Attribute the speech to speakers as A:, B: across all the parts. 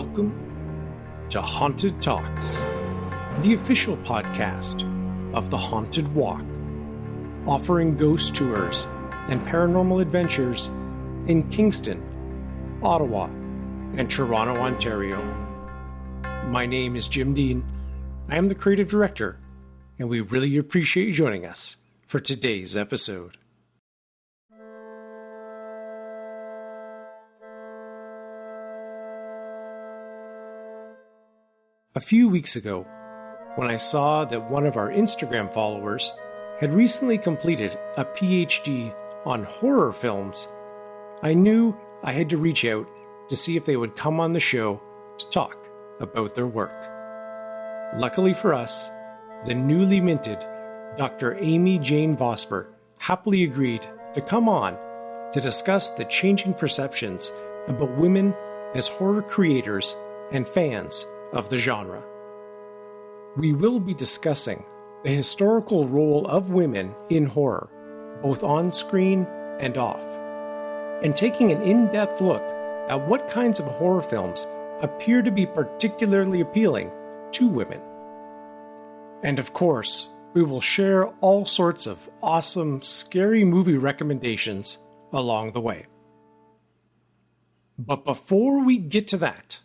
A: Welcome to Haunted Talks, the official podcast of the Haunted Walk, offering ghost tours and paranormal adventures in Kingston, Ottawa, and Toronto, Ontario. My name is Jim Dean. I am the creative director, and we really appreciate you joining us for today's episode. A few weeks ago, when I saw that one of our Instagram followers had recently completed a Ph.D. on horror films, I knew I had to reach out to see if they would come on the show to talk about their work. Luckily for us, the newly minted Dr. Amy Jane Vosper happily agreed to come on to discuss the changing perceptions about women as horror creators and fans of the genre. We will be discussing the historical role of women in horror, both on screen and off, and taking an in-depth look at what kinds of horror films appear to be particularly appealing to women. And of course, we will share all sorts of awesome, scary movie recommendations along the way. But before we get to that,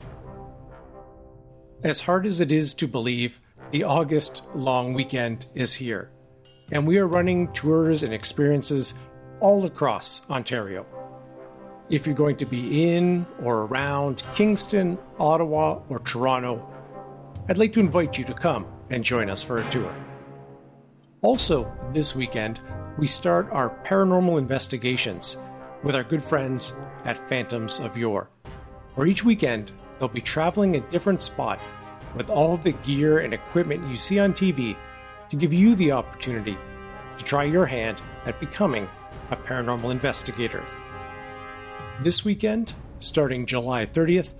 A: as hard as it is to believe, the August long weekend is here, and we are running tours and experiences all across Ontario. If you're going to be in or around Kingston, Ottawa, or Toronto, I'd like to invite you to come and join us for a tour. Also, this weekend, we start our paranormal investigations with our good friends at Phantoms of Yore, where each weekend they'll be traveling a different spot with all the gear and equipment you see on TV to give you the opportunity to try your hand at becoming a paranormal investigator. This weekend, starting July 30th,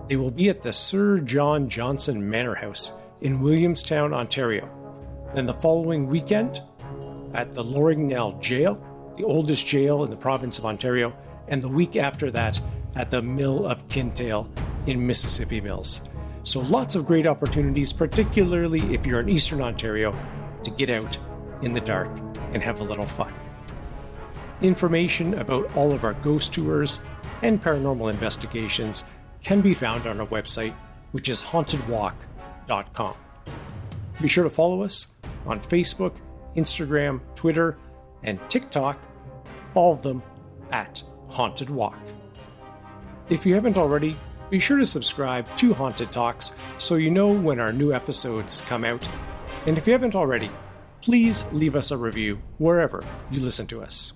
A: they will be at the Sir John Johnson Manor House in Williamstown, Ontario. Then the following weekend, at the Loringnell Jail, the oldest jail in the province of Ontario, and the week after that at the Mill of Kintail in Mississippi Mills. So lots of great opportunities, particularly if you're in Eastern Ontario, to get out in the dark and have a little fun. Information about all of our ghost tours and paranormal investigations can be found on our website, which is hauntedwalk.com. Be sure to follow us on Facebook, Instagram, Twitter, and TikTok, all of them at Haunted Walk. If you haven't already, be sure to subscribe to Haunted Talks so you know when our new episodes come out. And if you haven't already, please leave us a review wherever you listen to us.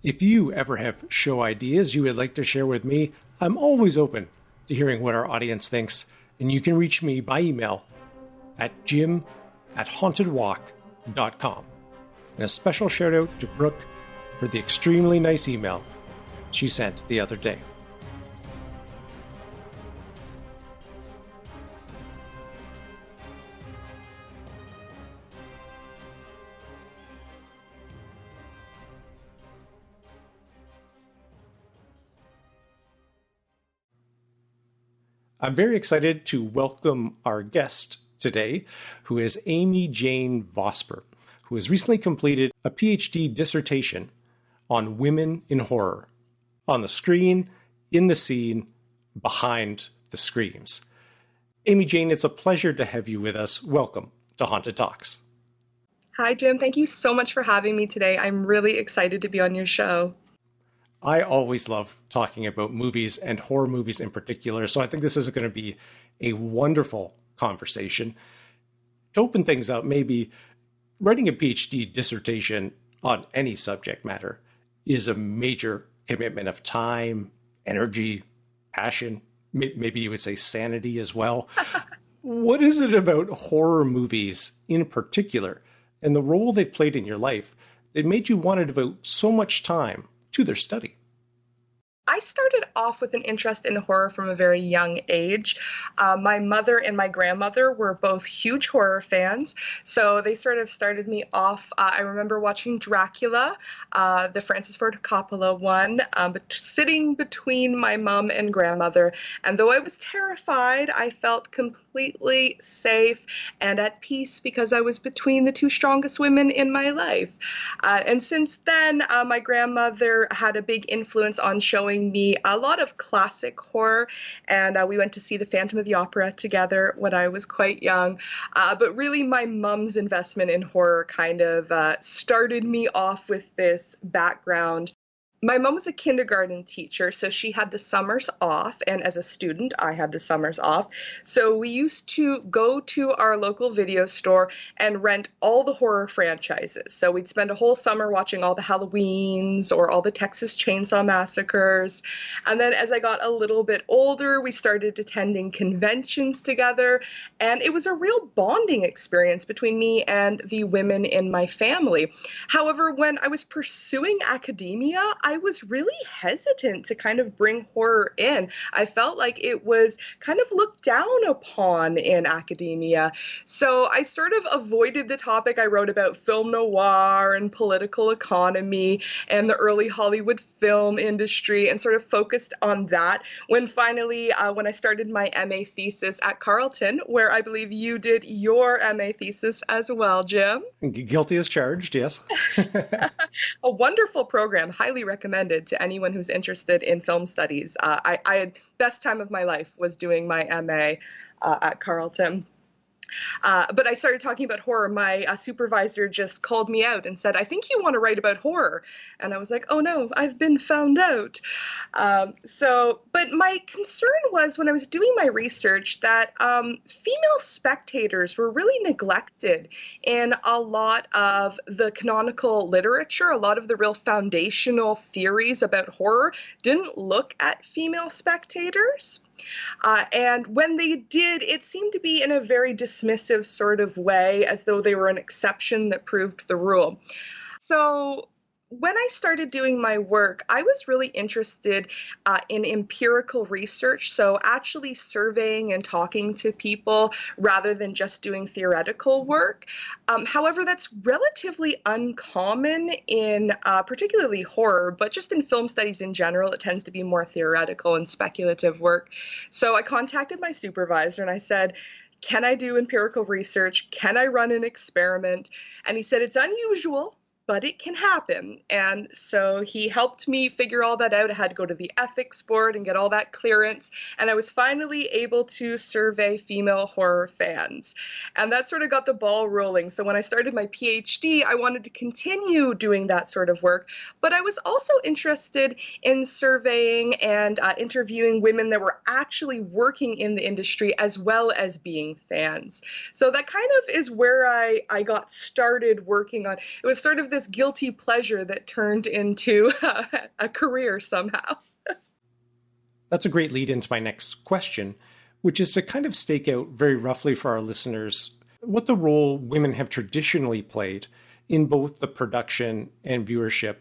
A: If you ever have show ideas you would like to share with me, I'm always open to hearing what our audience thinks, and you can reach me by email at jim@hauntedwalk.com. And a special shout out to Brooke for the extremely nice email she sent the other day. I'm very excited to welcome our guest today, who is Amy Jane Vosper, who has recently completed a Ph.D. dissertation on women in horror, on the screen, in the scene, behind the screams. Amy Jane, it's a pleasure to have you with us. Welcome to Haunted Talks.
B: Hi, Jim. Thank you so much for having me today. I'm really excited to be on your show.
A: I always love talking about movies and horror movies in particular, so I think this is going to be a wonderful conversation. To open things up, maybe writing a PhD dissertation on any subject matter is a major commitment of time, energy, passion, maybe you would say sanity as well. What is it about horror movies in particular and the role they've played in your life that made you want to devote so much time to their study?
B: I started off with an interest in horror from a very young age. My mother and my grandmother were both huge horror fans, so they sort of started me off. I remember watching Dracula, the Francis Ford Coppola one, but sitting between my mom and grandmother. And though I was terrified, I felt completely safe and at peace because I was between the two strongest women in my life. And since then, my grandmother had a big influence on showing me a lot of classic horror, and we went to see the Phantom of the Opera together when I was quite young. But really, my mom's investment in horror kind of started me off with this background. My mom was a kindergarten teacher, so she had the summers off, and as a student, I had the summers off. So we used to go to our local video store and rent all the horror franchises. So we'd spend a whole summer watching all the Halloweens or all the Texas Chainsaw Massacres. And then as I got a little bit older, we started attending conventions together, and it was a real bonding experience between me and the women in my family. However, when I was pursuing academia, I was really hesitant to kind of bring horror in. I felt like it was kind of looked down upon in academia. So I sort of avoided the topic. I wrote about film noir and political economy and the early Hollywood film industry and sort of focused on that when finally, when I started my MA thesis at Carleton, where I believe you did your MA thesis as well, Jim.
A: Guilty as charged, yes.
B: A wonderful program, highly recommended to anyone who's interested in film studies. I had best time of my life was doing my MA at Carleton. But I started talking about horror. My supervisor just called me out and said, "I think you want to write about horror." And I was like, "Oh no, I've been found out." But my concern was when I was doing my research that female spectators were really neglected in a lot of the canonical literature. A lot of the real foundational theories about horror didn't look at female spectators. And when they did, it seemed to be in a very dismissive sort of way, as though they were an exception that proved the rule. So when I started doing my work, I was really interested in empirical research, so actually surveying and talking to people rather than just doing theoretical work. However, that's relatively uncommon in particularly horror, but just in film studies in general, it tends to be more theoretical and speculative work. So I contacted my supervisor and I said, "Can I do empirical research? Can I run an experiment?" And he said, "It's unusual, but it can happen." And so he helped me figure all that out. I had to go to the ethics board and get all that clearance. And I was finally able to survey female horror fans. And that sort of got the ball rolling. So when I started my Ph.D., I wanted to continue doing that sort of work. But I was also interested in surveying and interviewing women that were actually working in the industry as well as being fans. So that kind of is where I got started working on. It was sort of this guilty pleasure that turned into a career somehow.
A: That's a great lead into my next question, which is to kind of stake out very roughly for our listeners what the role women have traditionally played in both the production and viewership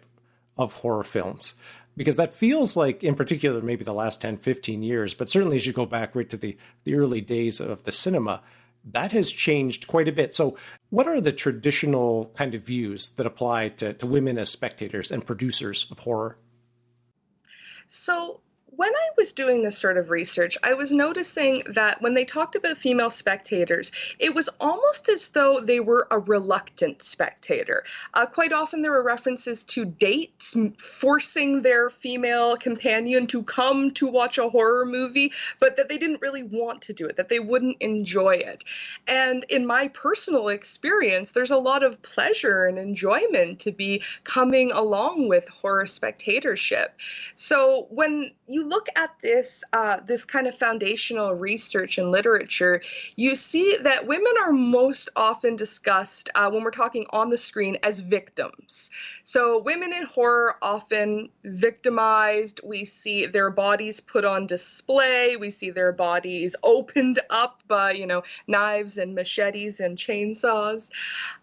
A: of horror films. Because that feels like, in particular, maybe the last 10, 15 years, but certainly as you go back right to the early days of the cinema, that has changed quite a bit. So what are the traditional kind of views that apply to women as spectators and producers of horror?
B: So when I was doing this sort of research, I was noticing that when they talked about female spectators, it was almost as though they were a reluctant spectator. Quite often there were references to dates forcing their female companion to come to watch a horror movie, but that they didn't really want to do it, that they wouldn't enjoy it. And in my personal experience, there's a lot of pleasure and enjoyment to be coming along with horror spectatorship. So when you look at this kind of foundational research and literature, you see that women are most often discussed when we're talking on the screen as victims. So women in horror often victimized. We see their bodies put on display. We see their bodies opened up by, knives and machetes and chainsaws.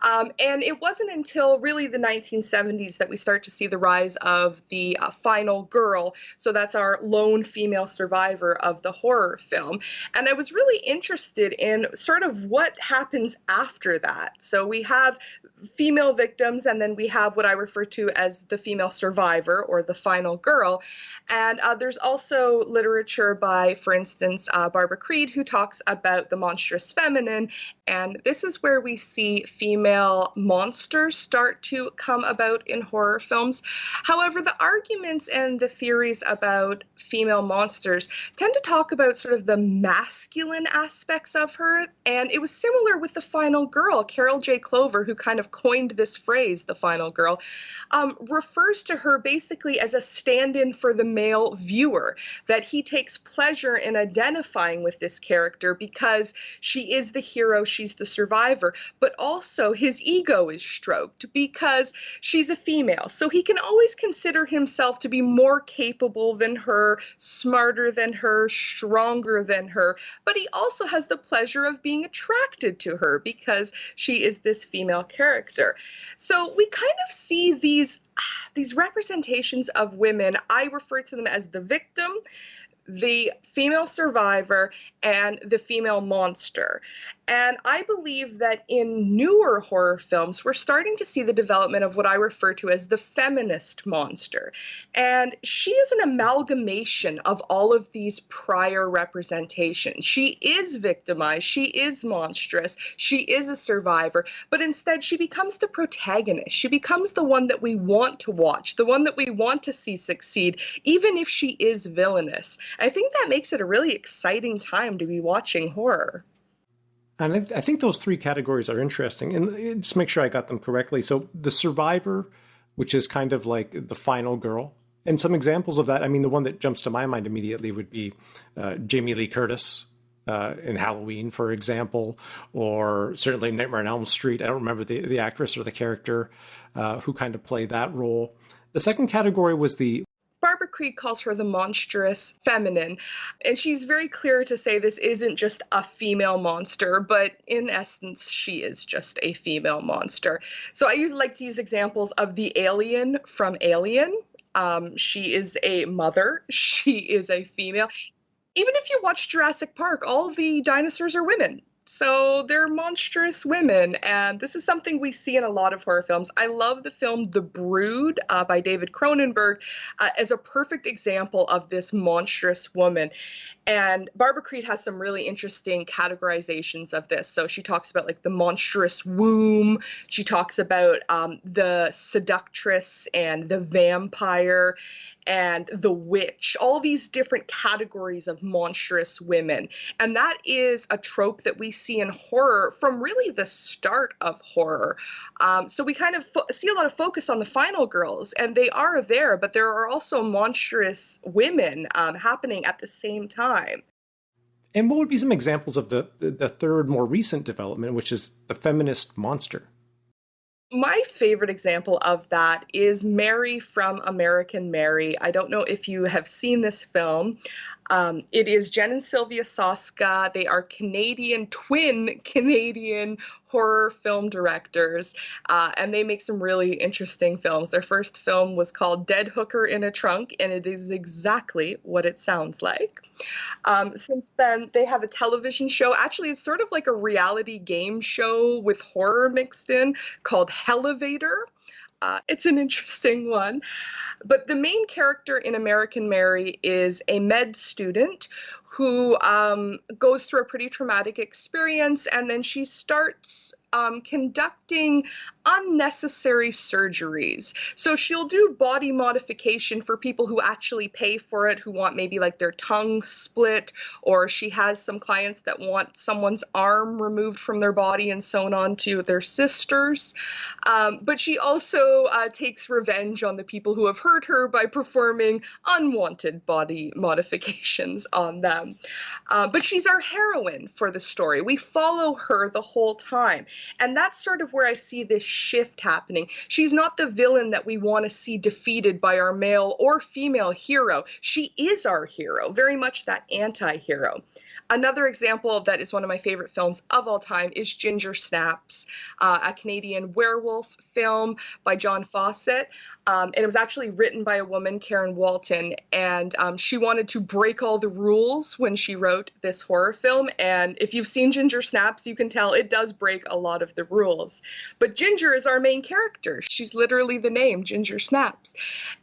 B: And it wasn't until really the 1970s that we start to see the rise of the final girl. So that's our lone female survivor of the horror film. And I was really interested in sort of what happens after that. So we have female victims, and then we have what I refer to as the female survivor, or the final girl. And there's also literature by, for instance, Barbara Creed, who talks about the monstrous feminine. And this is where we see female monsters start to come about in horror films. However, the arguments and the theories about female monsters tend to talk about sort of the masculine aspects of her. And it was similar with the final girl. Carol J. Clover, who kind of coined this phrase, the final girl, refers to her basically as a stand-in for the male viewer, that he takes pleasure in identifying with this character because she is the hero, she's the survivor, but also his ego is stroked because she's a female. So he can always consider himself to be more capable than her, smarter than her, stronger than her, but he also has the pleasure of being attracted to her because she is this female character. So we kind of see these representations of women. I refer to them as the victim, the female survivor, and the female monster. And I believe that in newer horror films, we're starting to see the development of what I refer to as the feminist monster. And she is an amalgamation of all of these prior representations. She is victimized, she is monstrous, she is a survivor, but instead she becomes the protagonist. She becomes the one that we want to watch, the one that we want to see succeed, even if she is villainous. I think that makes it a really exciting time to be watching horror.
A: And I think those three categories are interesting. And just make sure I got them correctly. So the survivor, which is kind of like the final girl. And some examples of that, I mean, the one that jumps to my mind immediately would be Jamie Lee Curtis in Halloween, for example, or certainly Nightmare on Elm Street. I don't remember the actress or the character who kind of played that role. The second category was
B: Barbara Creed calls her the monstrous feminine, and she's very clear to say this isn't just a female monster, but in essence, she is just a female monster. So I usually like to use examples of the alien from Alien. She is a mother. She is a female. Even if you watch Jurassic Park, all the dinosaurs are women. So they're monstrous women, and this is something we see in a lot of horror films. I love the film The Brood by David Cronenberg as a perfect example of this monstrous woman. And Barbara Creed has some really interesting categorizations of this. So she talks about like the monstrous womb. She talks about the seductress and the vampire and the witch, all these different categories of monstrous women. And that is a trope that we see in horror from really the start of horror. So we kind of see a lot of focus on the final girls, and they are there, but there are also monstrous women happening at the same time.
A: And what would be some examples of the third, more recent development, which is the feminist monster?
B: My favorite example of that is Mary from American Mary. I don't know if you have seen this film. It is Jen and Sylvia Soska. They are twin Canadian horror film directors, and they make some really interesting films. Their first film was called Dead Hooker in a Trunk, and it is exactly what it sounds like. Since then, they have a television show. Actually, it's sort of like a reality game show with horror mixed in called Hellevator. It's an interesting one. But the main character in American Mary is a med student who goes through a pretty traumatic experience, and then she starts conducting unnecessary surgeries. So she'll do body modification for people who actually pay for it, who want maybe like their tongue split, or she has some clients that want someone's arm removed from their body and sewn onto their sisters. But she also takes revenge on the people who have hurt her by performing unwanted body modifications on them. But she's our heroine for the story. We follow her the whole time. And that's sort of where I see this shift happening. She's not the villain that we want to see defeated by our male or female hero. She is our hero, very much that anti-hero. Another example that is one of my favorite films of all time is Ginger Snaps, a Canadian werewolf film by John Fawcett. And it was actually written by a woman, Karen Walton, and she wanted to break all the rules when she wrote this horror film. And if you've seen Ginger Snaps, you can tell it does break a lot of the rules. But Ginger is our main character. She's literally the name, Ginger Snaps.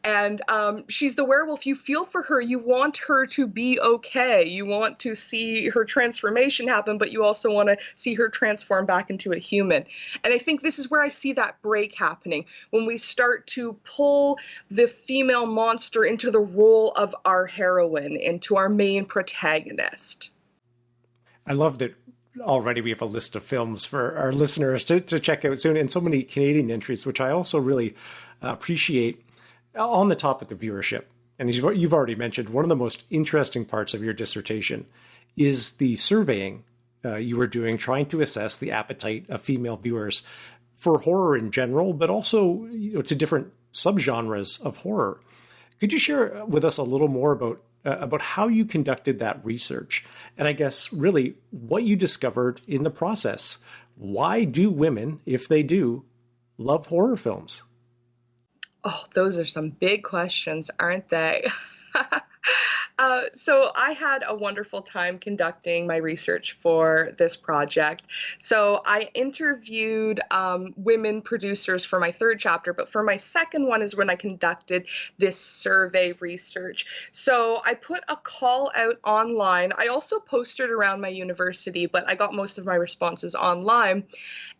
B: And she's the werewolf. You feel for her. You want her to be okay. You want to see her transformation happen, but you also want to see her transform back into a human. And I think this is where I see that break happening, when we start to pull the female monster into the role of our heroine, into our main protagonist.
A: I love that already we have a list of films for our listeners to check out soon, and so many Canadian entries, which I also really appreciate. On the topic of viewership, and as you've already mentioned, one of the most interesting parts of your dissertation is the surveying you were doing, trying to assess the appetite of female viewers for horror in general, but also to different subgenres of horror. Could you share with us a little more about how you conducted that research, and I guess really what you discovered in the process? Why do women, if they do, love horror films?
B: Oh, those are some big questions, aren't they? So I had a wonderful time conducting my research for this project. So I interviewed women producers for my third chapter, but for my second one is when I conducted this survey research. So I put a call out online. I also posted around my university, but I got most of my responses online.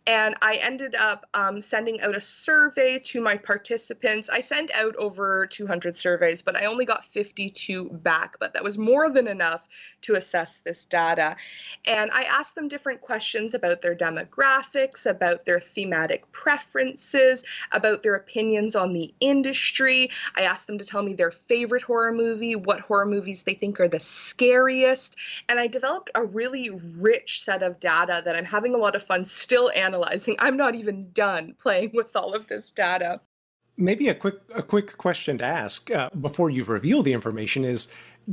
B: And I ended up sending out a survey to my participants. I sent out over 200 surveys, but I only got 52 back. But that was more than enough to assess this data. And I asked them different questions about their demographics, about their thematic preferences, about their opinions on the industry. I asked them to tell me their favorite horror movie, what horror movies they think are the scariest. And I developed a really rich set of data that I'm having a lot of fun still analyzing. I'm not even done playing with all of this data.
A: Maybe a quick question to ask before you reveal the information is,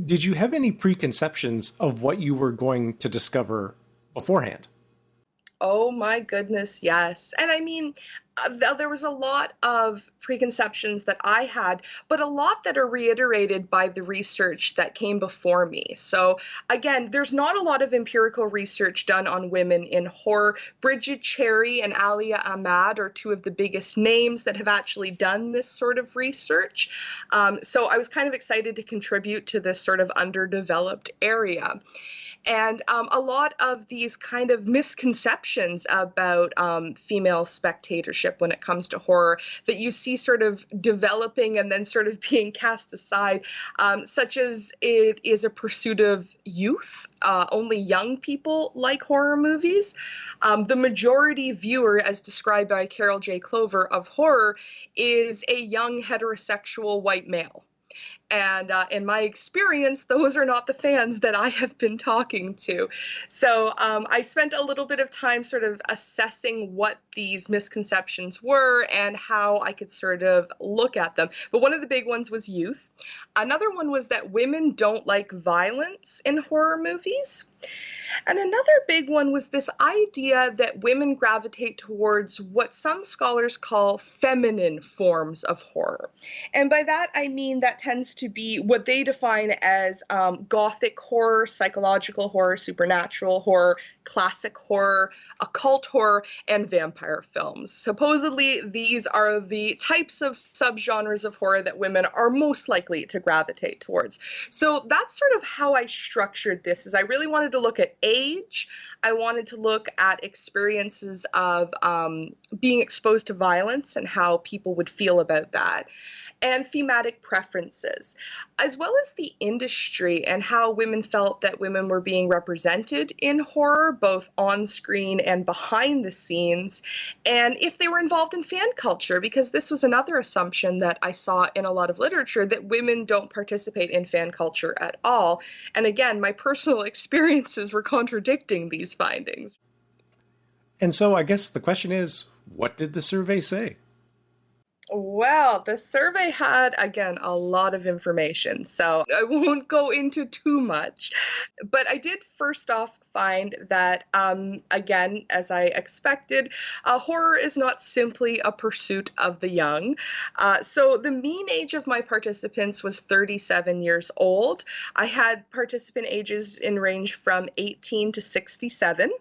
A: did you have any preconceptions of what you were going to discover beforehand?
B: Oh my goodness, yes. And I mean, there was a lot of preconceptions that I had, but a lot that are reiterated by the research that came before me. So again, there's not a lot of empirical research done on women in horror. Bridget Cherry and Alia Ahmad are two of the biggest names that have actually done this sort of research. So I was kind of excited to contribute to this sort of underdeveloped area. And a lot of these kind of misconceptions about female spectatorship when it comes to horror that you see sort of developing and then sort of being cast aside, such as it is a pursuit of youth. Only young people like horror movies. The majority viewer, as described by Carol J. Clover, of horror is a young heterosexual white male. And in my experience, those are not the fans that I have been talking to. So I spent a little bit of time sort of assessing what these misconceptions were and how I could sort of look at them. But one of the big ones was youth. Another one was that women don't like violence in horror movies. And another big one was this idea that women gravitate towards what some scholars call feminine forms of horror. And by that, I mean that tends to be what they define as gothic horror, psychological horror, supernatural horror, classic horror, occult horror, and vampire films. Supposedly, these are the types of subgenres of horror that women are most likely to gravitate towards. So that's sort of how I structured this, is I really wanted to look at age. I wanted to look at experiences of being exposed to violence and how people would feel about that, and thematic preferences, as well as the industry and how women felt that women were being represented in horror, both on screen and behind the scenes, and if they were involved in fan culture, because this was another assumption that I saw in a lot of literature, that women don't participate in fan culture at all. And again, my personal experiences were contradicting these findings.
A: And so I guess the question is, what did the survey say?
B: Well, the survey had, again, a lot of information, so I won't go into too much. But I did first off find that, again, as I expected, horror is not simply a pursuit of the young. So the mean age of my participants was 37 years old. I had participant ages in range from 18 to 67.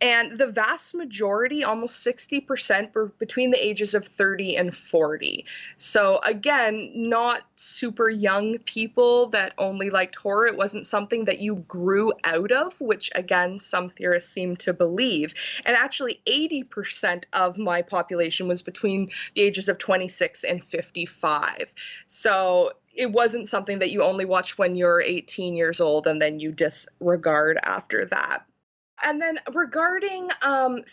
B: And the vast majority, almost 60%, were between the ages of 30 and 40. So again, not super young people that only liked horror. It wasn't something that you grew out of, which again, some theorists seem to believe. And actually 80% of my population was between the ages of 26 and 55. So it wasn't something that you only watch when you're 18 years old and then you disregard after that. And then regarding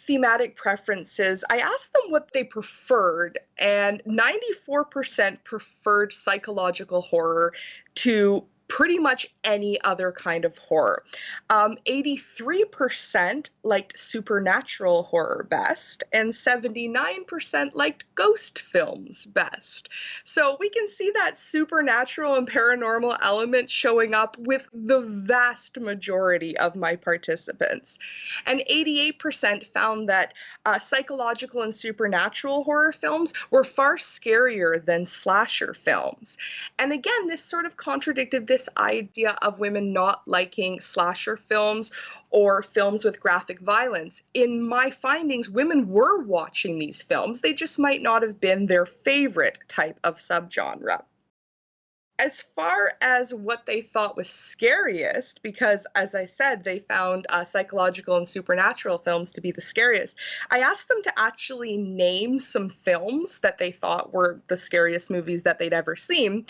B: thematic preferences, I asked them what they preferred, and 94% preferred psychological horror to pretty much any other kind of horror. 83% liked supernatural horror best, and 79% liked ghost films best. So we can see that supernatural and paranormal element showing up with the vast majority of my participants. And 88% found that psychological and supernatural horror films were far scarier than slasher films. And again, this sort of contradicted this idea of women not liking slasher films or films with graphic violence. In my findings, women were watching these films. They just might not have been their favorite type of subgenre. As far as what they thought was scariest, because as I said, they found psychological and supernatural films to be the scariest, I asked them to actually name some films that they thought were the scariest movies that they'd ever seen.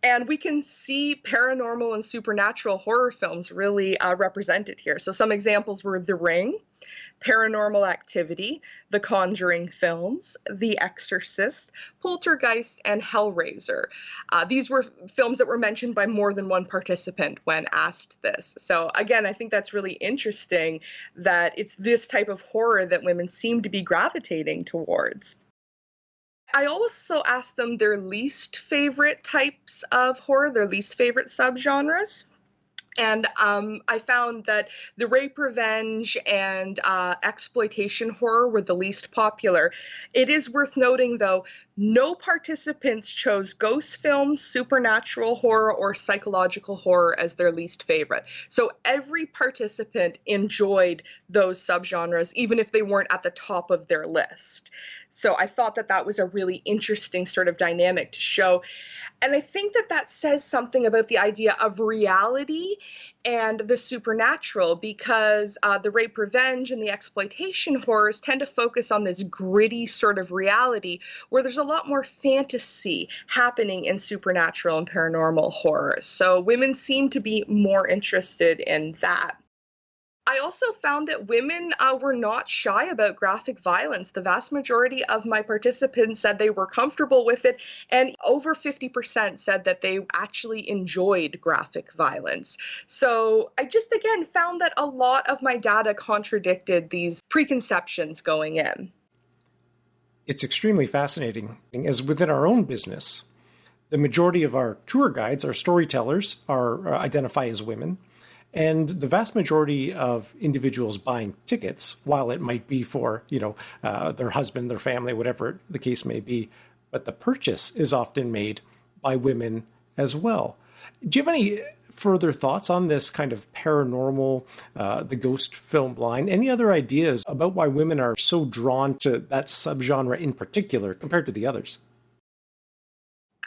B: And we can see paranormal and supernatural horror films really represented here. So some examples were The Ring, Paranormal Activity, The Conjuring films, The Exorcist, Poltergeist, and Hellraiser. These were films that were mentioned by more than one participant when asked this. So again, I think that's really interesting that it's this type of horror that women seem to be gravitating towards. I also asked them their least favorite types of horror, their least favorite subgenres. And I found that the rape, revenge, and exploitation horror were the least popular. It is worth noting, though, no participants chose ghost films, supernatural horror, or psychological horror as their least favorite. So every participant enjoyed those subgenres, even if they weren't at the top of their list. So I thought that that was a really interesting sort of dynamic to show. And I think that that says something about the idea of reality and the supernatural, because the rape, revenge, and the exploitation horrors tend to focus on this gritty sort of reality where there's a lot more fantasy happening in supernatural and paranormal horror. So women seem to be more interested in that. I also found that women were not shy about graphic violence. The vast majority of my participants said they were comfortable with it, and over 50% said that they actually enjoyed graphic violence. So I just, again, found that a lot of my data contradicted these preconceptions going in.
A: It's extremely fascinating, as within our own business, the majority of our tour guides, our storytellers, identify as women. And the vast majority of individuals buying tickets, while it might be for, their husband, their family, whatever the case may be, but the purchase is often made by women as well. Do you have any further thoughts on this kind of paranormal, the ghost film line? Any other ideas about why women are so drawn to that subgenre in particular compared to the others?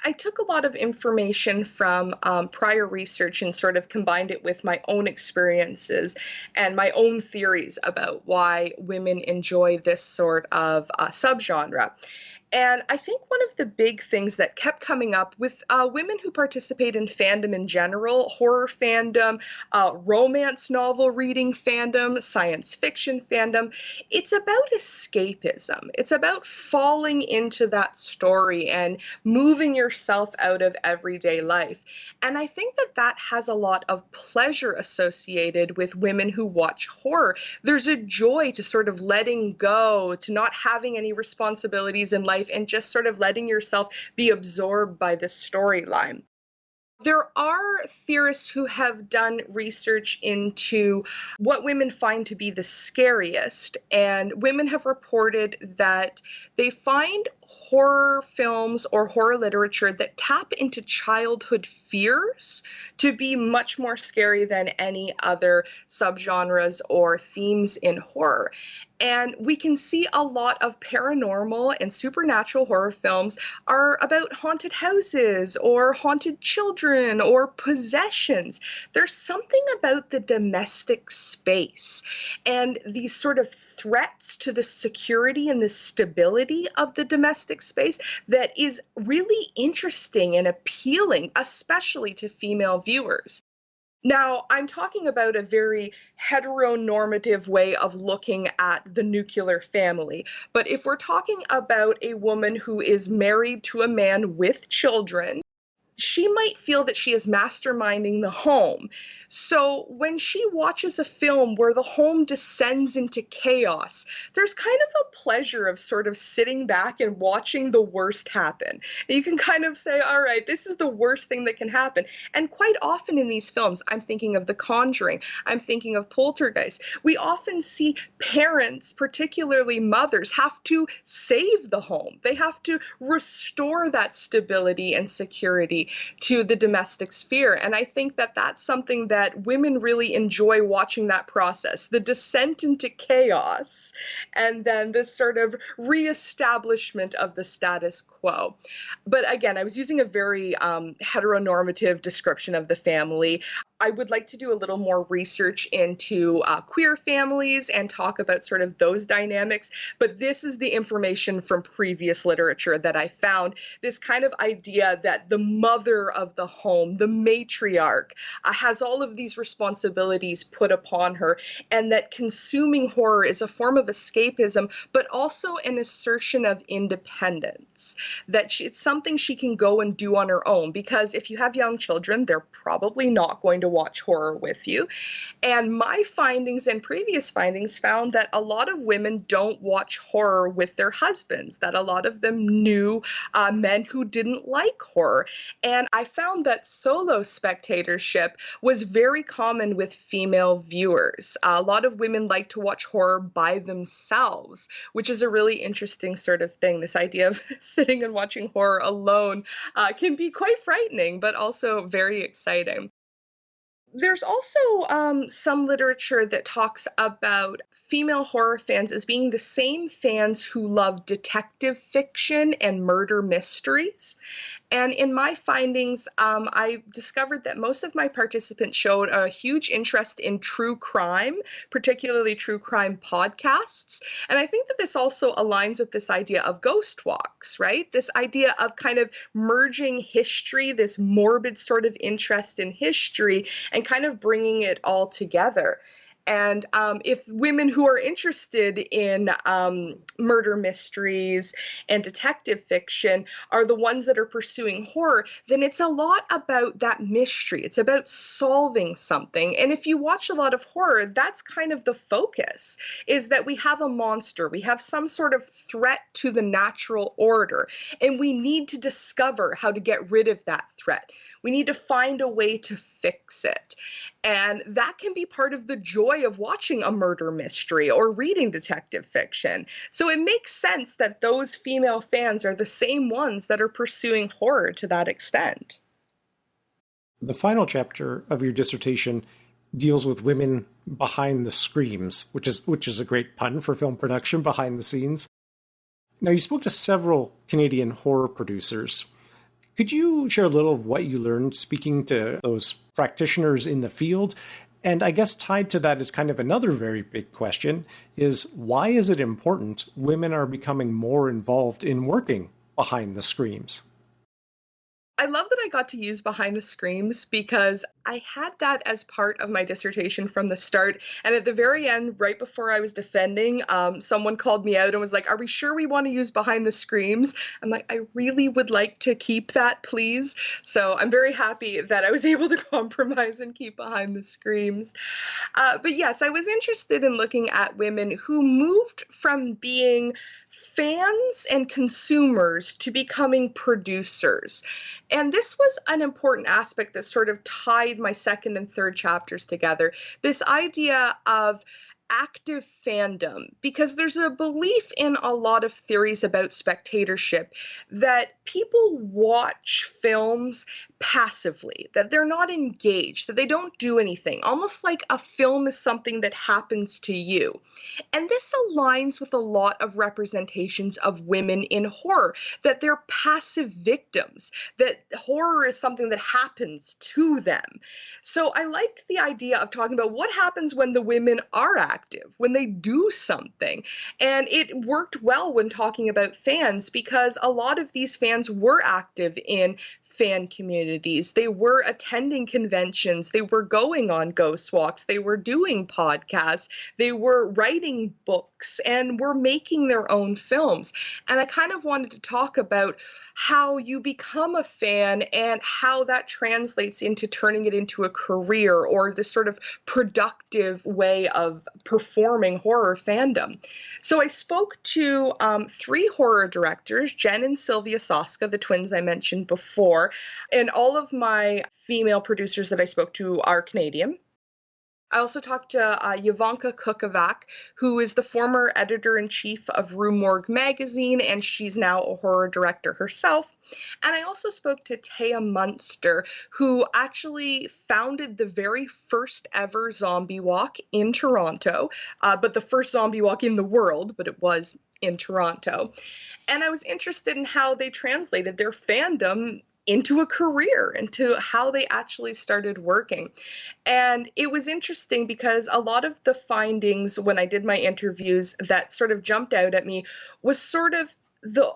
B: I took a lot of information from prior research and sort of combined it with my own experiences and my own theories about why women enjoy this sort of subgenre. And I think one of the big things that kept coming up with women who participate in fandom in general, horror fandom, romance novel reading fandom, science fiction fandom, it's about escapism. It's about falling into that story and moving yourself out of everyday life. And I think that that has a lot of pleasure associated with women who watch horror. There's a joy to sort of letting go, to not having any responsibilities in life, life and just sort of letting yourself be absorbed by the storyline. There are theorists who have done research into what women find to be the scariest, and women have reported that they find horror films or horror literature that tap into childhood fears to be much more scary than any other subgenres or themes in horror. And we can see a lot of paranormal and supernatural horror films are about haunted houses or haunted children or possessions. There's something about the domestic space and these sort of threats to the security and the stability of the domestic space that is really interesting and appealing, especially to female viewers. Now, I'm talking about a very heteronormative way of looking at the nuclear family. But if we're talking about a woman who is married to a man with children, she might feel that she is masterminding the home. So when she watches a film where the home descends into chaos, there's kind of a pleasure of sort of sitting back and watching the worst happen. And you can kind of say, all right, this is the worst thing that can happen. And quite often in these films, I'm thinking of The Conjuring, I'm thinking of Poltergeist, we often see parents, particularly mothers, have to save the home. They have to restore that stability and security to the domestic sphere. And I think that that's something that women really enjoy watching, that process, the descent into chaos, and then this sort of reestablishment of the status quo. But again, I was using a very heteronormative description of the family. I would like to do a little more research into queer families and talk about sort of those dynamics, but this is the information from previous literature that I found. This kind of idea that the mother of the home, the matriarch, has all of these responsibilities put upon her, and that consuming horror is a form of escapism, but also an assertion of independence, that it's something she can go and do on her own, because if you have young children, they're probably not going to watch horror with you. And my findings and previous findings found that a lot of women don't watch horror with their husbands, that a lot of them knew men who didn't like horror. And I found that solo spectatorship was very common with female viewers. A lot of women like to watch horror by themselves, which is a really interesting sort of thing. This idea of sitting and watching horror alone can be quite frightening, but also very exciting. There's also some literature that talks about female horror fans as being the same fans who love detective fiction and murder mysteries. And in my findings, I discovered that most of my participants showed a huge interest in true crime, particularly true crime podcasts. And I think that this also aligns with this idea of ghost walks, right? This idea of kind of merging history, this morbid sort of interest in history, and kind of bringing it all together. And if women who are interested in murder mysteries and detective fiction are the ones that are pursuing horror, then it's a lot about that mystery. It's about solving something. And if you watch a lot of horror, that's kind of the focus, is that we have a monster, we have some sort of threat to the natural order, and we need to discover how to get rid of that threat. We need to find a way to fix it. And that can be part of the joy of watching a murder mystery or reading detective fiction. So it makes sense that those female fans are the same ones that are pursuing horror to that extent.
A: The final chapter of your dissertation deals with women behind the screams, which is a great pun for film production, behind the scenes. Now, you spoke to several Canadian horror producers. Could you share a little of what you learned speaking to those practitioners in the field? And I guess tied to that is kind of another very big question, is why is it important women are becoming more involved in working behind the screens?
B: I love that I got to use Behind the Screams because I had that as part of my dissertation from the start. And at the very end, right before I was defending, someone called me out and was like, "Are we sure we want to use Behind the Screams?" I'm like, "I really would like to keep that, please." So I'm very happy that I was able to compromise and keep Behind the Screams. But yes, I was interested in looking at women who moved from being fans and consumers to becoming producers. And this was an important aspect that sort of tied my second and third chapters together. This idea of active fandom, because there's a belief in a lot of theories about spectatorship that people watch films passively, that they're not engaged, that they don't do anything, almost like a film is something that happens to you. And this aligns with a lot of representations of women in horror, that they're passive victims, that horror is something that happens to them. So I liked the idea of talking about what happens when the women are active, when they do something. And it worked well when talking about fans because a lot of these fans were active in fan communities. They were attending conventions. They were going on ghost walks. They were doing podcasts. They were writing books and were making their own films. And I kind of wanted to talk about how you become a fan and how that translates into turning it into a career or this sort of productive way of performing horror fandom. So I spoke to 3 horror directors, Jen and Sylvia Soska, the twins I mentioned before, and all of my female producers that I spoke to are Canadian. I also talked to Yvonka Kukovac, who is the former editor-in-chief of Rue Morgue magazine, and she's now a horror director herself. And I also spoke to Thea Munster, who actually founded the very first ever zombie walk in Toronto, but the first zombie walk in the world, but it was in Toronto. And I was interested in how they translated their fandom into a career, into how they actually started working. And it was interesting because a lot of the findings when I did my interviews that sort of jumped out at me was sort of the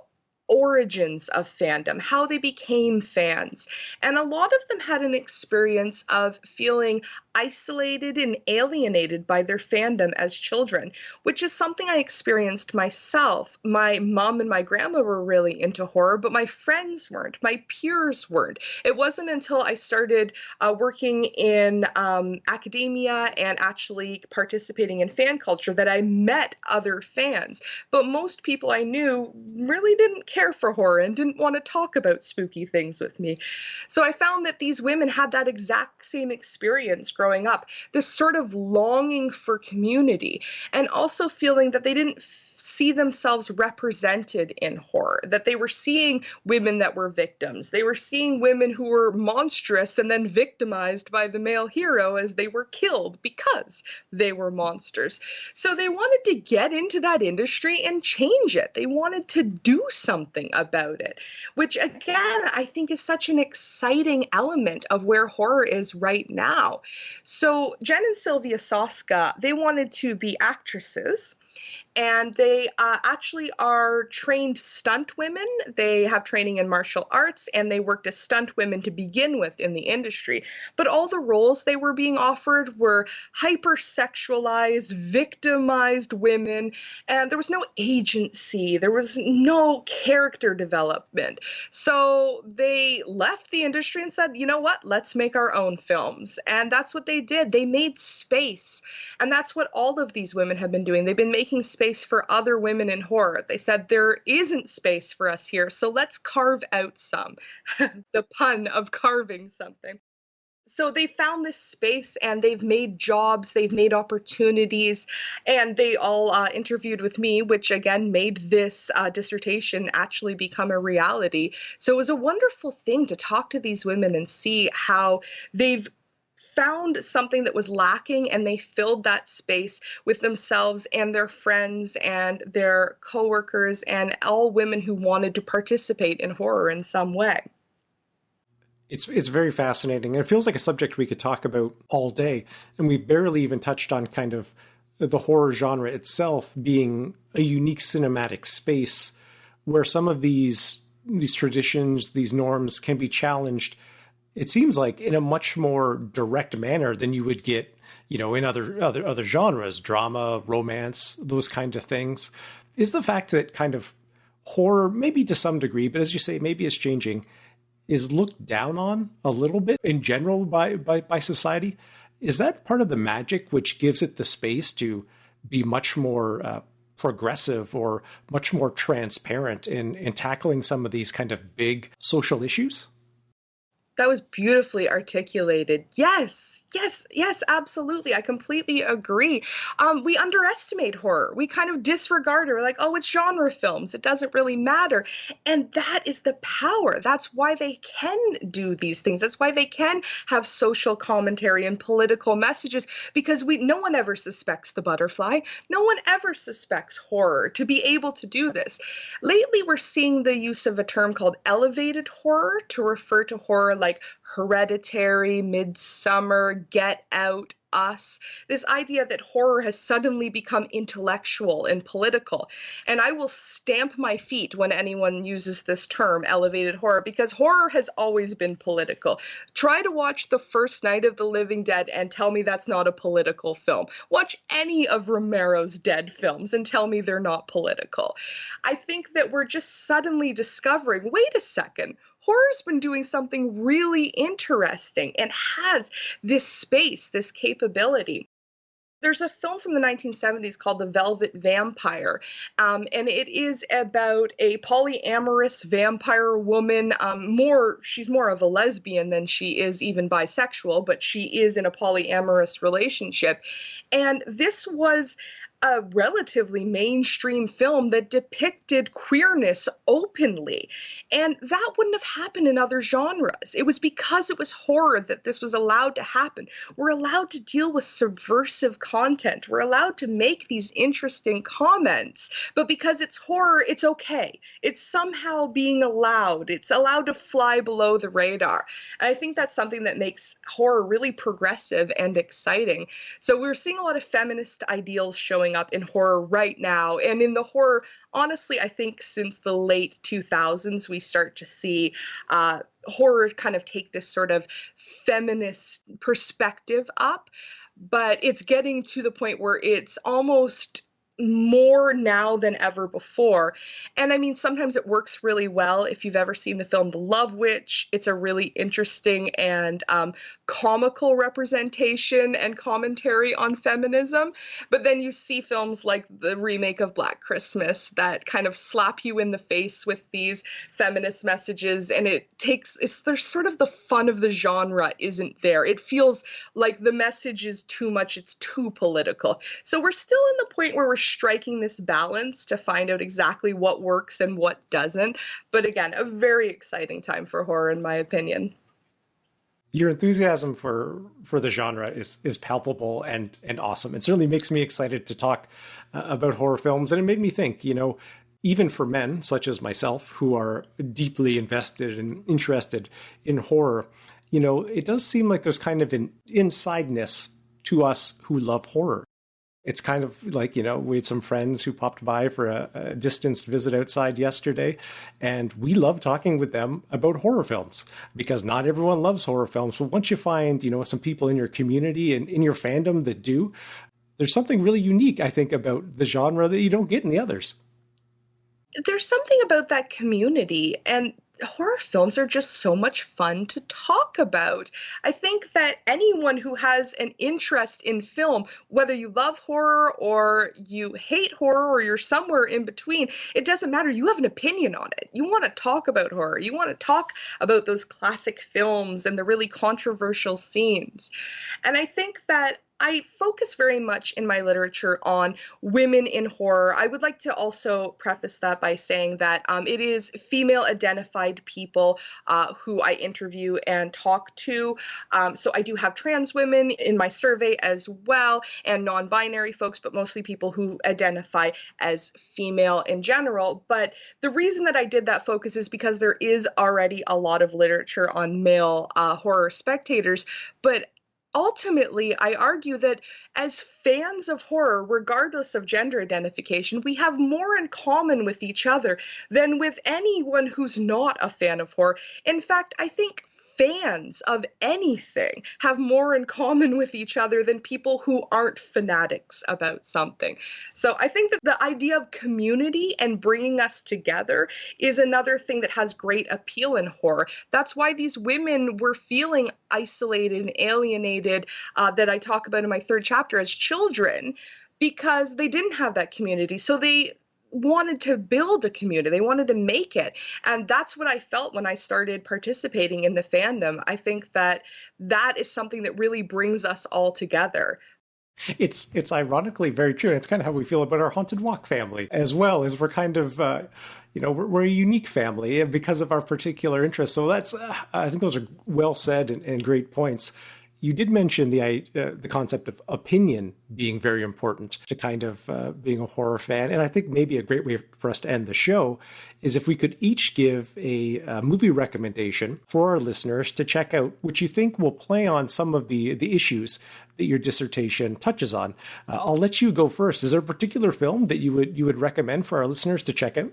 B: origins of fandom, how they became fans. And a lot of them had an experience of feeling isolated and alienated by their fandom as children, which is something I experienced myself. My mom and my grandma were really into horror, but my friends weren't, my peers weren't. It wasn't until I started working in academia and actually participating in fan culture that I met other fans. But most people I knew really didn't care for horror and didn't want to talk about spooky things with me. So I found that these women had that exact same experience growing up, this sort of longing for community and also feeling that they didn't see themselves represented in horror, that they were seeing women that were victims. They were seeing women who were monstrous and then victimized by the male hero as they were killed because they were monsters. So they wanted to get into that industry and change it. They wanted to do something about it, which again, I think is such an exciting element of where horror is right now. So Jen and Sylvia Soska, they wanted to be actresses. And they actually are trained stunt women. They have training in martial arts, and they worked as stunt women to begin with in the industry. But all the roles they were being offered were hypersexualized, victimized women, and there was no agency. There was no character development. So they left the industry and said, you know what, let's make our own films. And that's what they did. They made space. And that's what all of these women have been doing. They've been making space for other women in horror. They said there isn't space for us here, so let's carve out some. The pun of carving something. So they found this space and they've made jobs, they've made opportunities, and they all interviewed with me, which again made this dissertation actually become a reality. So it was a wonderful thing to talk to these women and see how they've found something that was lacking and they filled that space with themselves and their friends and their coworkers and all women who wanted to participate in horror in some way.
A: It's very fascinating. And it feels like a subject we could talk about all day. And we've barely even touched on kind of the horror genre itself being a unique cinematic space where some of these these traditions, these norms can be challenged, it seems like in a much more direct manner than you would get, in other genres, drama, romance, those kinds of things. Is the fact that kind of horror, maybe to some degree, but as you say, maybe it's changing, is looked down on a little bit in general by society? Is that part of the magic which gives it the space to be much more progressive or much more transparent in tackling some of these kind of big social issues?
B: That was beautifully articulated. Yes, absolutely. I completely agree. We underestimate horror. We kind of disregard it. We're like, oh, it's genre films. It doesn't really matter. And that is the power. That's why they can do these things. That's why they can have social commentary and political messages, because no one ever suspects the butterfly. No one ever suspects horror to be able to do this. Lately, we're seeing the use of a term called elevated horror to refer to horror like Hereditary, Midsummer, Get Out, Us. This idea that horror has suddenly become intellectual and political. And I will stamp my feet when anyone uses this term, elevated horror, because horror has always been political. Try to watch The First Night of the Living Dead and tell me that's not a political film. Watch any of Romero's Dead films and tell me they're not political. I think that we're just suddenly discovering, wait a second, horror's been doing something really interesting and has this space, this capability. There's a film from the 1970s called The Velvet Vampire, and it is about a polyamorous vampire woman. She's more of a lesbian than she is even bisexual, but she is in a polyamorous relationship. And this was a relatively mainstream film that depicted queerness openly. And that wouldn't have happened in other genres. It was because it was horror that this was allowed to happen. We're allowed to deal with subversive content. We're allowed to make these interesting comments. But because it's horror, it's okay. It's somehow being allowed. It's allowed to fly below the radar. And I think that's something that makes horror really progressive and exciting. So we're seeing a lot of feminist ideals showing up in horror right now. And in the horror, honestly, I think since the late 2000s, we start to see horror kind of take this sort of feminist perspective up. But it's getting to the point where it's almost more now than ever before. And I mean, sometimes it works really well. If you've ever seen the film The Love Witch, it's a really interesting and comical representation and commentary on feminism. But then you see films like the remake of Black Christmas that kind of slap you in the face with these feminist messages, and there's sort of the fun of the genre isn't there. It feels like the message is too much, it's too political. So we're still in the point where we're striking this balance to find out exactly what works and what doesn't. But again, a very exciting time for horror, in my opinion.
A: Your enthusiasm for the genre is palpable and awesome. It certainly makes me excited to talk about horror films. And it made me think, even for men such as myself who are deeply invested and interested in horror, it does seem like there's kind of an insideness to us who love horror. It's kind of like, we had some friends who popped by for a distanced visit outside yesterday, and we love talking with them about horror films because not everyone loves horror films. But once you find, some people in your community and in your fandom that do, there's something really unique, I think, about the genre that you don't get in the others.
B: There's something about that community, and horror films are just so much fun to talk about. I think that anyone who has an interest in film, whether you love horror or you hate horror or you're somewhere in between, it doesn't matter. You have an opinion on it. You want to talk about horror. You want to talk about those classic films and the really controversial scenes. And I think that I focus very much in my literature on women in horror. I would like to also preface that by saying that it is female-identified people who I interview and talk to. So I do have trans women in my survey as well, and non-binary folks, but mostly people who identify as female in general. But the reason that I did that focus is because there is already a lot of literature on male horror spectators, but ultimately, I argue that as fans of horror, regardless of gender identification, we have more in common with each other than with anyone who's not a fan of horror. In fact, I think fans of anything have more in common with each other than people who aren't fanatics about something. So I think that the idea of community and bringing us together is another thing that has great appeal in horror. That's why these women were feeling isolated and alienated, that I talk about in my third chapter, as children, because they didn't have that community. So they wanted to build a community. They wanted to make it. And that's what I felt when I started participating in the fandom. I think that that is something that really brings us all together.
A: It's ironically very true. It's kind of how we feel about our Haunted Walk family as well, as we're kind of, we're a unique family because of our particular interests. So that's, I think those are well said and great points. You did mention the concept of opinion being very important to kind of being a horror fan. And I think maybe a great way for us to end the show is if we could each give a movie recommendation for our listeners to check out, which you think will play on some of the issues that your dissertation touches on. I'll let you go first. Is there a particular film that you would recommend for our listeners to check out?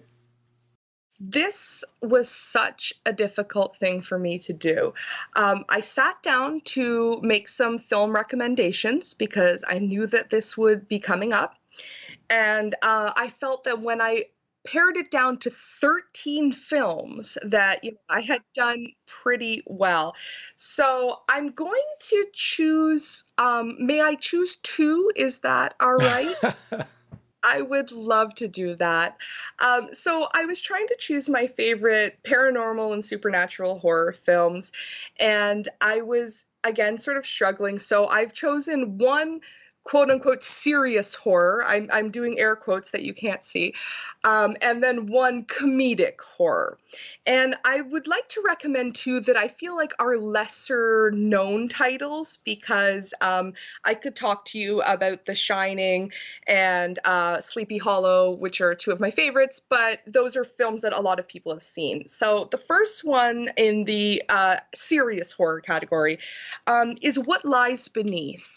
B: This was such a difficult thing for me to do. I sat down to make some film recommendations because I knew that this would be coming up. And I felt that when I pared it down to 13 films that I had done pretty well. So I'm going to choose, may I choose two? Is that all right? I would love to do that. So I was trying to choose my favorite paranormal and supernatural horror films, and I was, again, sort of struggling. So I've chosen one quote unquote serious horror. I'm doing air quotes that you can't see. And then one comedic horror. And I would like to recommend two that I feel like are lesser known titles because I could talk to you about The Shining and Sleepy Hollow, which are two of my favorites, but those are films that a lot of people have seen. So the first one in the serious horror category is What Lies Beneath.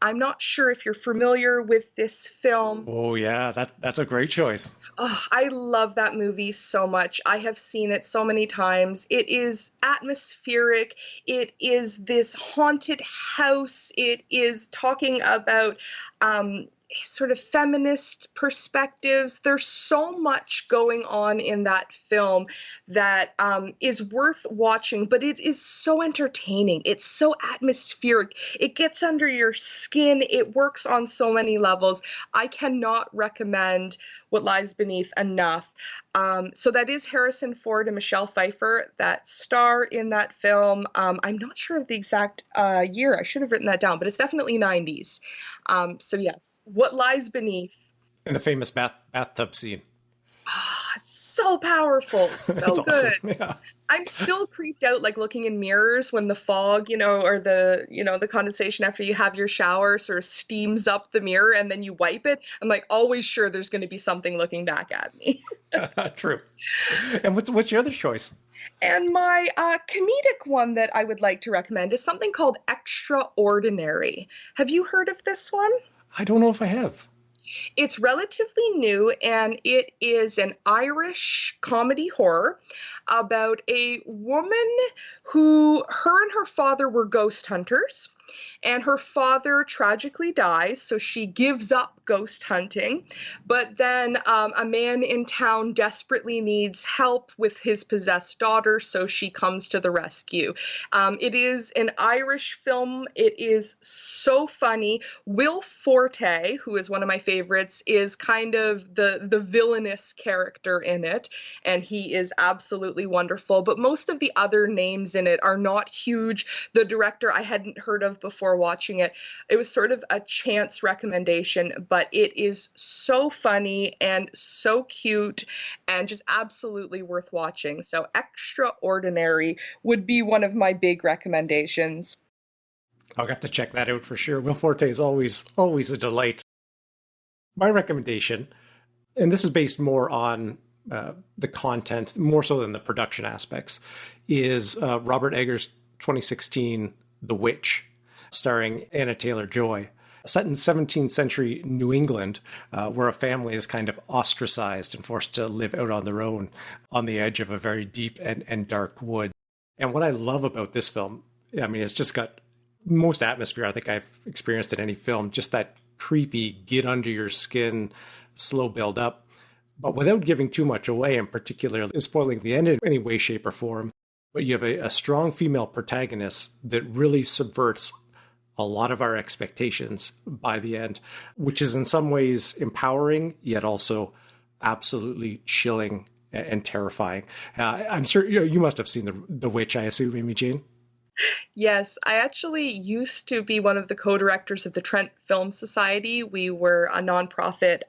B: I'm not sure if you're familiar with this film.
A: Oh, yeah, that's a great choice.
B: Oh, I love that movie so much. I have seen it so many times. It is atmospheric. It is this haunted house. It is talking about sort of feminist perspectives. There's so much going on in that film that is worth watching, but it is so entertaining. It's so atmospheric. It gets under your skin. It works on so many levels. I cannot recommend What Lies Beneath enough. So that is Harrison Ford and Michelle Pfeiffer that star in that film. I'm not sure of the exact year. I should have written that down, but it's definitely 90s. So yes, What Lies Beneath.
A: And the famous bathtub scene.
B: So powerful, so good.
A: Awesome. Yeah.
B: I'm still creeped out, like looking in mirrors when the fog, or the condensation after you have your shower sort of steams up the mirror and then you wipe it. I'm like always sure there's going to be something looking back at me.
A: True. And what's your other choice?
B: And my comedic one that I would like to recommend is something called Extraordinary. Have you heard of this one?
A: I don't know if I have.
B: It's relatively new, and it is an Irish comedy horror about a woman who, her and her father were ghost hunters, and her father tragically dies, so she gives up ghost hunting. But then a man in town desperately needs help with his possessed daughter, so she comes to the rescue. It is an Irish film. It is so funny. Will Forte, who is one of my favorites, is kind of the villainous character in it, and he is absolutely wonderful. But most of the other names in it are not huge. The director I hadn't heard of before watching it. It was sort of a chance recommendation, but it is so funny and so cute and just absolutely worth watching. So Extraordinary would be one of my big recommendations.
A: I'll have to check that out for sure. Will Forte is always a delight. My recommendation, and this is based more on the content, more so than the production aspects, is Robert Eggers' 2016 The Witch. starring Anna Taylor-Joy, set in 17th century New England, where a family is kind of ostracized and forced to live out on their own on the edge of a very deep and dark wood. And what I love about this film, I mean, it's just got most atmosphere I think I've experienced in any film, just that creepy, get under your skin, slow build up, but without giving too much away, and particularly spoiling the end in any way, shape, or form. But you have a strong female protagonist that really subverts a lot of our expectations by the end, which is in some ways empowering, yet also absolutely chilling and terrifying. I'm sure you must have seen The Witch, I assume, Amy Jane?
B: Yes, I actually used to be one of the co-directors of the Trent Film Society. We were a nonprofit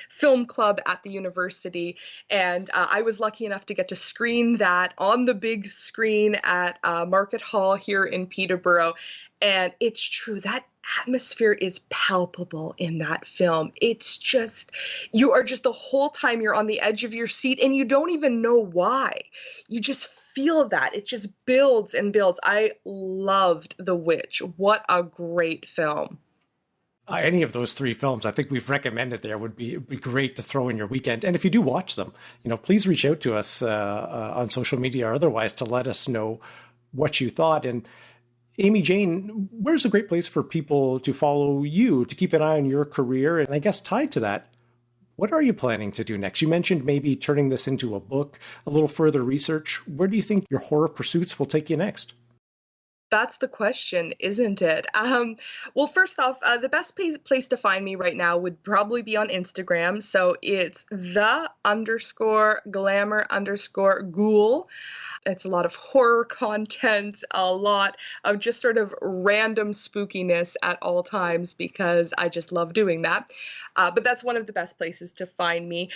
B: film club at the university, and I was lucky enough to get to screen that on the big screen at Market Hall here in Peterborough. And it's true, that atmosphere is palpable in that film. It's just, you are just the whole time you're on the edge of your seat and you don't even know why. You just feel that. It just builds and builds. I loved The Witch. What a great film.
A: Any of those three films I think we've recommended there would be great to throw in your weekend. And if you do watch them, please reach out to us on social media or otherwise to let us know what you thought. And Amy Jane, where's a great place for people to follow you, to keep an eye on your career? And I guess tied to that, what are you planning to do next? You mentioned maybe turning this into a book, a little further research. Where do you think your horror pursuits will take you next?
B: That's the question, isn't it? Well, first off, the best place to find me right now would probably be on Instagram. So it's _glamour_ghoul. It's a lot of horror content, a lot of just sort of random spookiness at all times because I just love doing that. But that's one of the best places to find me.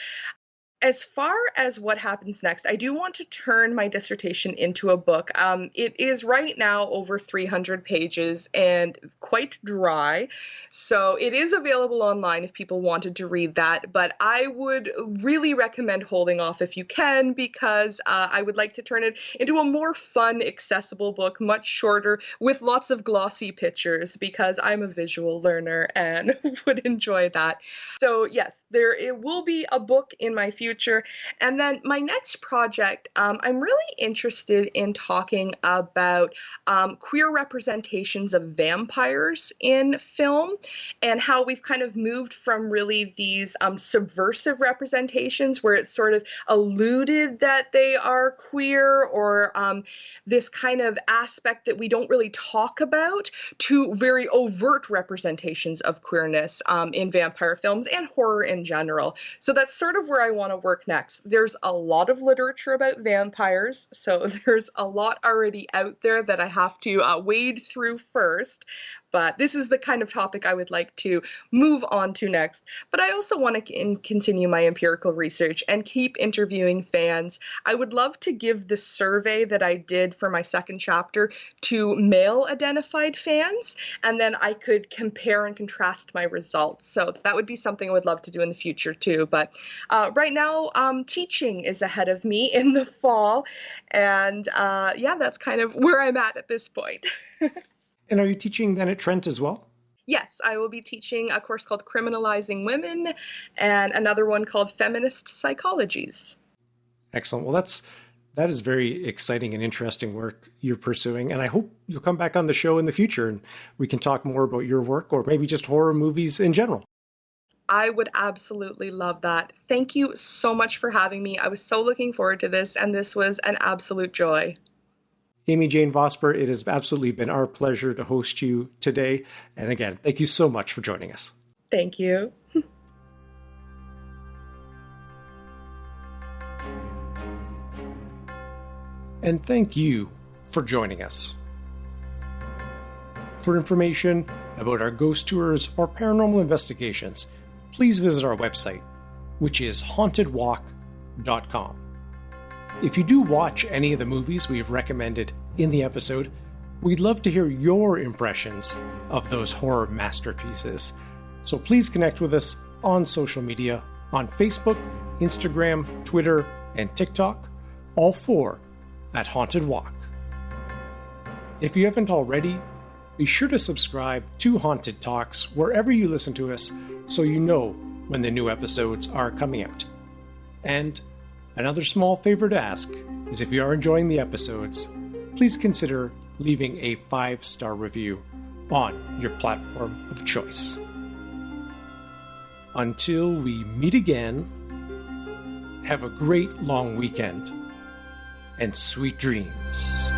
B: As far as what happens next, I do want to turn my dissertation into a book. It is right now over 300 pages and quite dry, so it is available online if people wanted to read that, but I would really recommend holding off if you can because I would like to turn it into a more fun, accessible book, much shorter, with lots of glossy pictures because I'm a visual learner and would enjoy that. So yes, it will be a book in my future. And then my next project, I'm really interested in talking about queer representations of vampires in film and how we've kind of moved from really these subversive representations where it's sort of alluded that they are queer or this kind of aspect that we don't really talk about to very overt representations of queerness in vampire films and horror in general. So that's sort of where I want to work next. There's a lot of literature about vampires, so there's a lot already out there that I have to wade through first, but this is the kind of topic I would like to move on to next. But I also want to continue my empirical research and keep interviewing fans. I would love to give the survey that I did for my second chapter to male-identified fans, and then I could compare and contrast my results. So that would be something I would love to do in the future too. But right now, teaching is ahead of me in the fall, and yeah, that's kind of where I'm at this point.
A: And are you teaching then at Trent as well?
B: Yes, I will be teaching a course called Criminalizing Women and another one called Feminist Psychologies.
A: Excellent. Well, that is very exciting and interesting work you're pursuing. And I hope you'll come back on the show in the future and we can talk more about your work or maybe just horror movies in general.
B: I would absolutely love that. Thank you so much for having me. I was so looking forward to this, and this was an absolute joy.
A: Amy Jane Vosper, it has absolutely been our pleasure to host you today. And again, thank you so much for joining us.
B: Thank you.
A: And thank you for joining us. For information about our ghost tours or paranormal investigations, please visit our website, which is hauntedwalk.com. If you do watch any of the movies we've recommended in the episode, we'd love to hear your impressions of those horror masterpieces. So please connect with us on social media, on Facebook, Instagram, Twitter, and TikTok, all four at Haunted Walk. If you haven't already, Be sure to subscribe to Haunted Talks wherever you listen to us so you know when the new episodes are coming out. And another small favor to ask is if you are enjoying the episodes, please consider leaving a 5-star review on your platform of choice. Until we meet again, have a great long weekend and sweet dreams.